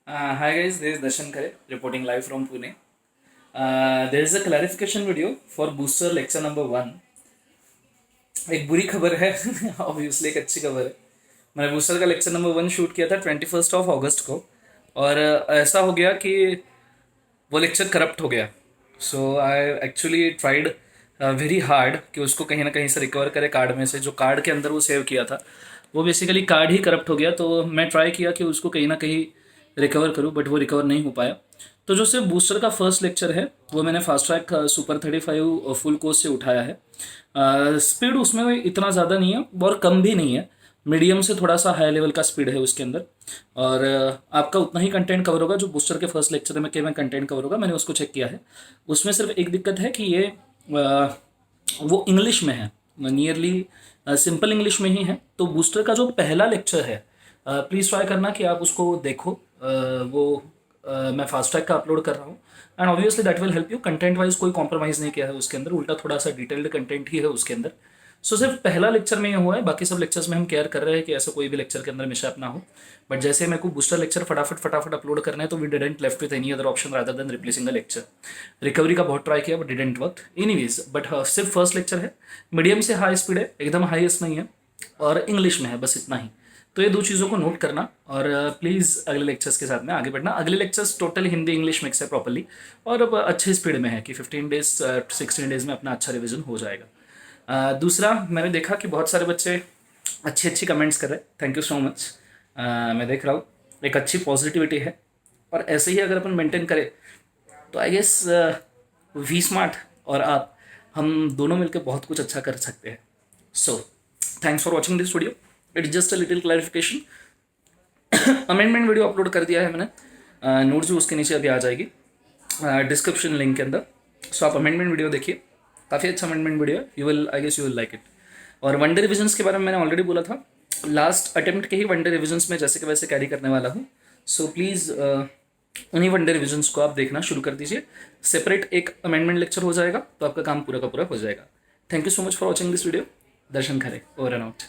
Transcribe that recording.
Hi guys, this is Darshan reporting live from Pune. There is a clarification video for booster lecture number 1. एक बुरी खबर है obviously एक अच्छी खबर है. मैंने बूस्टर का लेक्चर नंबर 1 शूट किया था 21 को और ऐसा हो गया कि वो लेक्चर करप्ट हो गया. So I actually tried very hard कि उसको कहीं ना कहीं से रिकवर करे कार्ड में से. जो कार्ड के अंदर वो सेव किया था वो बेसिकली कार्ड ही करप्ट हो गया. तो मैं ट्राई किया कि उसको कहीं ना कहीं रिकवर करूँ, बट वो रिकवर नहीं हो पाया. तो जो सिर्फ बूस्टर का फर्स्ट लेक्चर है वो मैंने fast track super 35 full course से उठाया है. स्पीड उसमें इतना ज़्यादा नहीं है और कम भी नहीं है, मीडियम से थोड़ा सा हाई लेवल का स्पीड है उसके अंदर. और आपका उतना ही कंटेंट कवर होगा जो बूस्टर के फर्स्ट लेक्चर में कंटेंट कवर होगा. मैंने उसको चेक किया है. उसमें सिर्फ एक दिक्कत है कि ये वो इंग्लिश में है, नियरली सिंपल इंग्लिश में ही है. तो बूस्टर का जो पहला लेक्चर है प्लीज़ ट्राई करना कि आप उसको देखो. वो मैं फास्ट ट्रैक का अपलोड कर रहा हूँ and obviously that will help you. Content wise कोई कॉम्प्रोमाइज़ नहीं किया है उसके अंदर, उल्टा थोड़ा सा डिटेल्ड कंटेंट ही है उसके अंदर. सो सिर्फ पहला लेक्चर में ये हुआ है, बाकी सब लेक्चर्स में हम केयर कर रहे हैं कि ऐसा कोई भी लेक्चर के अंदर मिसअप ना हो. बट जैसे मेरे को बूस्टर लेक्चर फटाफट अपलोड करना है तो we didn't left with any other option rather than replacing the lecture. Recovery का बहुत ट्राई किया but didn't work anyways. But सिर्फ फर्स्ट लेक्चर है, मीडियम से हाई स्पीड है, एकदम हाईएस्ट नहीं है और इंग्लिश में है, बस इतना ही. तो ये दो चीज़ों को नोट करना और प्लीज़ अगले लेक्चर्स के साथ में आगे बढ़ना. अगले lectures total Hindi English mix है प्रॉपर्ली और अब अच्छे स्पीड में है कि 15 डेज 16 डेज में अपना अच्छा रिवीजन हो जाएगा. दूसरा, मैंने देखा कि बहुत सारे बच्चे अच्छी कमेंट्स कर रहे हैं. Thank you so much. मैं देख रहा हूँ एक अच्छी पॉजिटिविटी है और ऐसे ही अगर अपन मेंटेन करें तो आई गेस वी स्मार्ट और आप, हम दोनों मिलकर बहुत कुछ अच्छा कर सकते हैं. So thanks for watching this video. It's just a little clarification. Amendment video upload कर दिया है मैंने, नोट्स भी उसके नीचे अभी आ जाएगी डिस्क्रिप्शन लिंक के अंदर. सो आप अमेंडमेंट वीडियो देखिए, काफ़ी अच्छा अमेंडमेंट वीडियो है. You will, I guess you will like it. और वन डे रिविजन्स के बारे में मैंने ऑलरेडी बोला था, लास्ट अटेम्प्ट के ही वन डे रिविजन्स में जैसे कि वैसे कैरी करने वाला हूँ. सो प्लीज़ उन्हीं वन डे रिविजन्स को आप देखना शुरू कर दीजिए. सेपरेट एक अमेंडमेंट लेक्चर हो जाएगा तो आपका काम पूरा का पूरा हो जाएगा. Thank you so much for watching this video. Darshan Khare, over and out.